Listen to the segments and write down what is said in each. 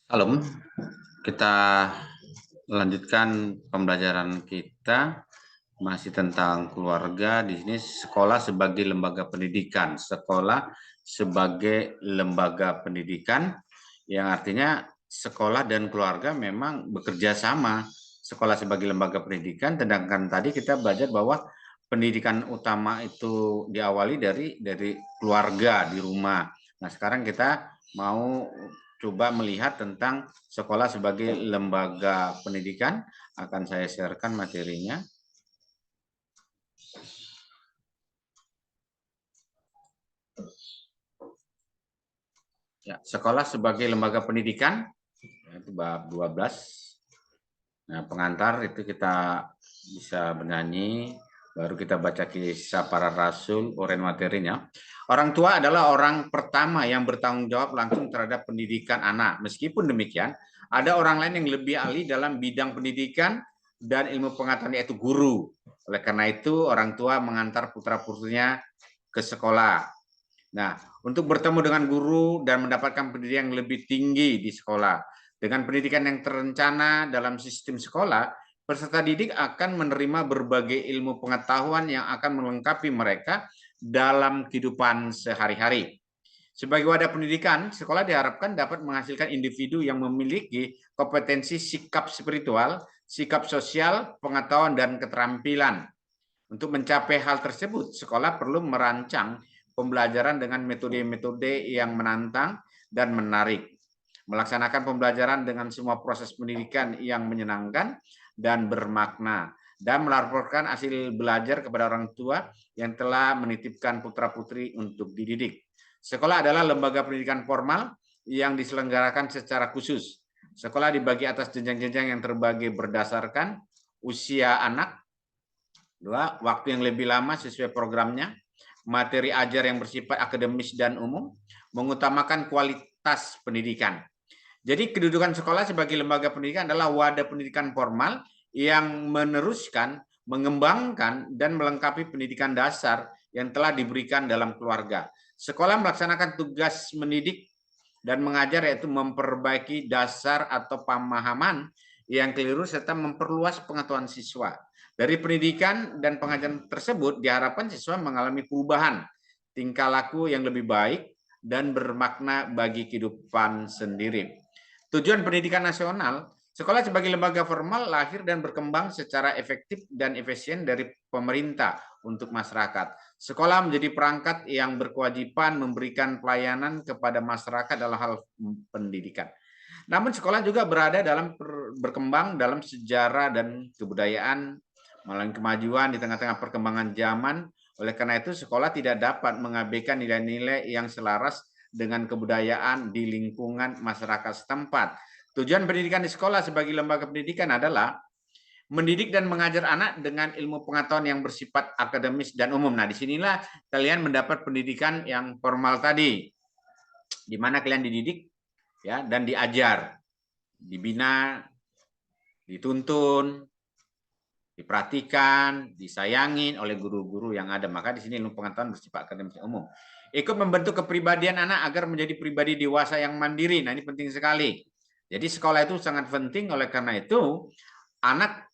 Halo, kita lanjutkan pembelajaran kita masih tentang keluarga. Di sini sekolah sebagai lembaga pendidikan. Sekolah sebagai lembaga pendidikan yang artinya sekolah dan keluarga memang bekerja sama. Sekolah sebagai lembaga pendidikan, sedangkan tadi kita belajar bahwa pendidikan utama itu diawali dari keluarga di rumah. Nah, sekarang kita mau coba melihat tentang sekolah sebagai lembaga pendidikan. Akan saya sharekan materinya. Ya, sekolah sebagai lembaga pendidikan, itu bab 12. Nah, pengantar itu kita bisa bernyanyi, baru kita baca kisah para rasul, uraian materinya. Orang tua adalah orang pertama yang bertanggung jawab langsung terhadap pendidikan anak. Meskipun demikian, ada orang lain yang lebih ahli dalam bidang pendidikan dan ilmu pengetahuan, yaitu guru. Oleh karena itu, orang tua mengantar putra-putrinya ke sekolah. Nah, untuk bertemu dengan guru dan mendapatkan pendidikan yang lebih tinggi di sekolah. Dengan pendidikan yang terencana dalam sistem sekolah, peserta didik akan menerima berbagai ilmu pengetahuan yang akan melengkapi mereka dalam kehidupan sehari-hari. Sebagai wadah pendidikan, sekolah diharapkan dapat menghasilkan individu yang memiliki kompetensi sikap spiritual, sikap sosial, pengetahuan, dan keterampilan. Untuk mencapai hal tersebut, sekolah perlu merancang pembelajaran dengan metode-metode yang menantang dan menarik, melaksanakan pembelajaran dengan semua proses pendidikan yang menyenangkan dan bermakna, dan melaporkan hasil belajar kepada orang tua yang telah menitipkan putra-putri untuk dididik. Sekolah adalah lembaga pendidikan formal yang diselenggarakan secara khusus. Sekolah dibagi atas jenjang-jenjang yang terbagi berdasarkan usia anak, dua, waktu yang lebih lama sesuai programnya, materi ajar yang bersifat akademis dan umum, mengutamakan kualitas pendidikan. Jadi kedudukan sekolah sebagai lembaga pendidikan adalah wadah pendidikan formal yang meneruskan, mengembangkan, dan melengkapi pendidikan dasar yang telah diberikan dalam keluarga. Sekolah melaksanakan tugas mendidik dan mengajar, yaitu memperbaiki dasar atau pemahaman yang keliru serta memperluas pengetahuan siswa. Dari pendidikan dan pengajaran tersebut diharapkan siswa mengalami perubahan tingkah laku yang lebih baik dan bermakna bagi kehidupan sendiri. Tujuan pendidikan nasional, sekolah sebagai lembaga formal lahir dan berkembang secara efektif dan efisien dari pemerintah untuk masyarakat. Sekolah menjadi perangkat yang berkewajiban memberikan pelayanan kepada masyarakat dalam hal pendidikan. Namun sekolah juga berada dalam berkembang dalam sejarah dan kebudayaan, melalui kemajuan di tengah-tengah perkembangan zaman. Oleh karena itu, sekolah tidak dapat mengabaikan nilai-nilai yang selaras dengan kebudayaan di lingkungan masyarakat setempat. Tujuan pendidikan di sekolah sebagai lembaga pendidikan adalah mendidik dan mengajar anak dengan ilmu pengetahuan yang bersifat akademis dan umum. Nah, disinilah kalian mendapat pendidikan yang formal tadi, di mana kalian dididik ya dan diajar, dibina, dituntun, diperhatikan, disayangin oleh guru-guru yang ada. Maka di sini ilmu pengetahuan bersifat akademis umum. Ikut membentuk kepribadian anak agar menjadi pribadi dewasa yang mandiri. Nah, ini penting sekali. Jadi sekolah itu sangat penting, oleh karena itu anak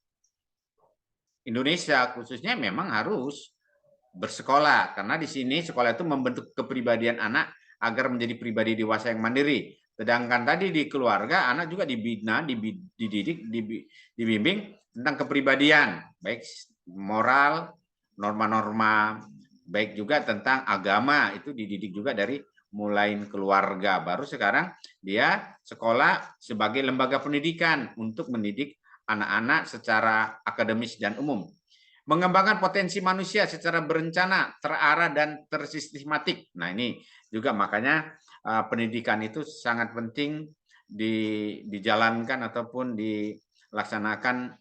Indonesia khususnya memang harus bersekolah, karena di sini sekolah itu membentuk kepribadian anak agar menjadi pribadi dewasa yang mandiri. Sedangkan tadi di keluarga, anak juga dibina, dididik, dibimbing tentang kepribadian, baik moral, norma-norma, baik juga tentang agama, itu dididik juga dari mulai keluarga. Baru sekarang dia sekolah sebagai lembaga pendidikan untuk mendidik anak-anak secara akademis dan umum. Mengembangkan potensi manusia secara berencana, terarah, dan tersistematik. Nah, ini juga makanya pendidikan itu sangat penting dijalankan ataupun dilaksanakan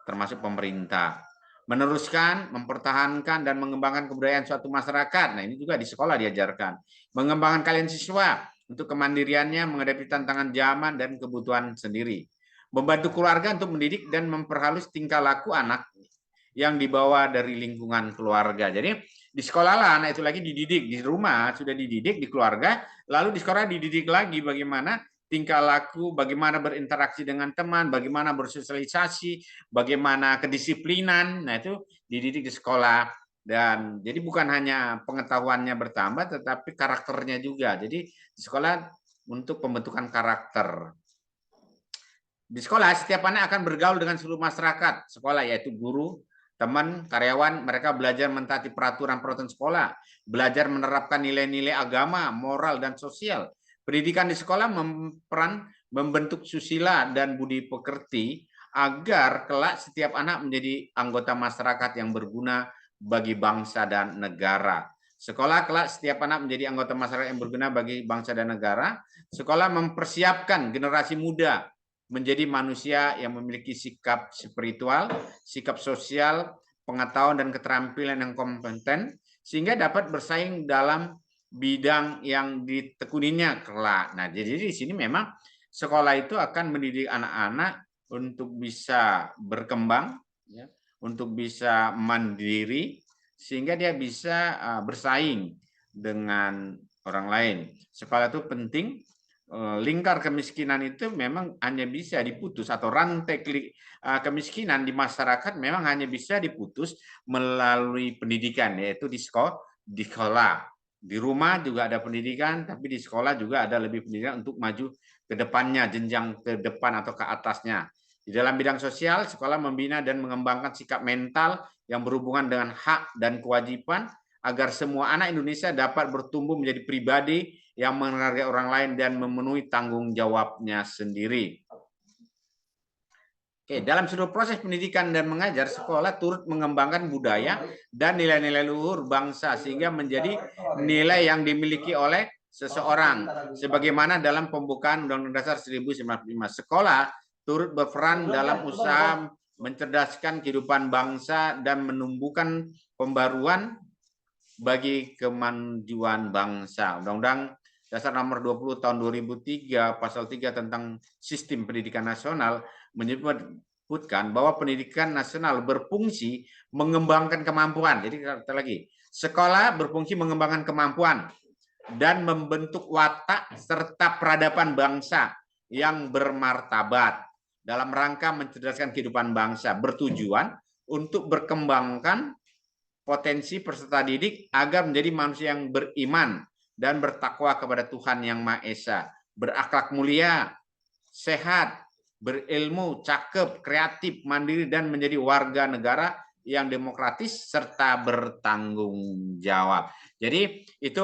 termasuk pemerintah. Meneruskan, mempertahankan, dan mengembangkan kebudayaan suatu masyarakat. Nah, ini juga di sekolah diajarkan. Mengembangkan kalian siswa untuk kemandiriannya menghadapi tantangan zaman dan kebutuhan sendiri. Membantu keluarga untuk mendidik dan memperhalus tingkah laku anak yang dibawa dari lingkungan keluarga. Jadi di sekolah lah anak itu lagi dididik, di rumah sudah dididik, di keluarga, lalu di sekolah dididik lagi bagaimana tingkah laku, bagaimana berinteraksi dengan teman, bagaimana bersosialisasi, bagaimana kedisiplinan. Nah, itu dididik di sekolah. Dan jadi bukan hanya pengetahuannya bertambah, tetapi karakternya juga. Jadi di sekolah untuk pembentukan karakter. Di sekolah, setiap anak akan bergaul dengan seluruh masyarakat sekolah, yaitu guru, teman, karyawan. Mereka belajar mentaati peraturan-peraturan sekolah, belajar menerapkan nilai-nilai agama, moral, dan sosial. Pendidikan di sekolah berperan membentuk susila dan budi pekerti agar kelak setiap anak menjadi anggota masyarakat yang berguna bagi bangsa dan negara. Sekolah kelak setiap anak menjadi anggota masyarakat yang berguna bagi bangsa dan negara. Sekolah mempersiapkan generasi muda menjadi manusia yang memiliki sikap spiritual, sikap sosial, pengetahuan dan keterampilan yang kompeten, sehingga dapat bersaing dalam bidang yang ditekuninya kelak. Nah, jadi di sini memang sekolah itu akan mendidik anak-anak untuk bisa berkembang, ya, untuk bisa mandiri, sehingga dia bisa bersaing dengan orang lain. Sekolah itu penting. Lingkar kemiskinan itu memang hanya bisa diputus, atau rantai kemiskinan di masyarakat memang hanya bisa diputus melalui pendidikan, yaitu di sekolah. Di rumah juga ada pendidikan, tapi di sekolah juga ada lebih pendidikan untuk maju ke depannya, jenjang ke depan atau ke atasnya. Di dalam bidang sosial, sekolah membina dan mengembangkan sikap mental yang berhubungan dengan hak dan kewajiban agar semua anak Indonesia dapat bertumbuh menjadi pribadi yang menghargai orang lain dan memenuhi tanggung jawabnya sendiri. Oke, dalam seluruh proses pendidikan dan mengajar, sekolah turut mengembangkan budaya dan nilai-nilai luhur bangsa sehingga menjadi nilai yang dimiliki oleh seseorang. Sebagaimana dalam pembukaan Undang-Undang Dasar 1945, sekolah turut berperan dalam usaha mencerdaskan kehidupan bangsa dan menumbuhkan pembaruan bagi kemajuan bangsa. Undang-Undang Dasar Nomor 20 Tahun 2003 Pasal 3 tentang Sistem Pendidikan Nasional menyebutkan bahwa pendidikan nasional berfungsi mengembangkan kemampuan. Jadi kata lagi, sekolah berfungsi mengembangkan kemampuan dan membentuk watak serta peradaban bangsa yang bermartabat dalam rangka mencerdaskan kehidupan bangsa, bertujuan untuk berkembangkan potensi peserta didik agar menjadi manusia yang beriman dan bertakwa kepada Tuhan Yang Maha Esa, berakhlak mulia, sehat, berilmu, cakep, kreatif, mandiri, dan menjadi warga negara yang demokratis serta bertanggung jawab. Jadi itu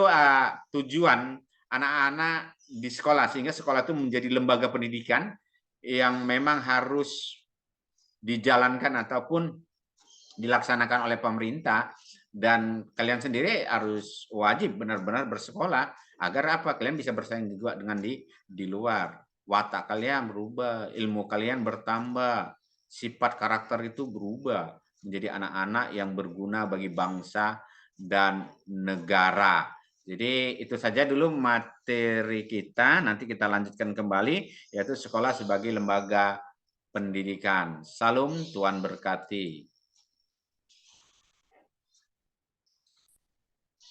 tujuan anak-anak di sekolah, sehingga sekolah itu menjadi lembaga pendidikan yang memang harus dijalankan ataupun dilaksanakan oleh pemerintah, dan kalian sendiri harus wajib benar-benar bersekolah agar apa? Kalian bisa bersaing juga dengan di luar. Watak kalian berubah, ilmu kalian bertambah, sifat karakter itu berubah menjadi anak-anak yang berguna bagi bangsa dan negara. Jadi itu saja dulu materi kita, nanti kita lanjutkan kembali, yaitu sekolah sebagai lembaga pendidikan. Salam, Tuhan berkati.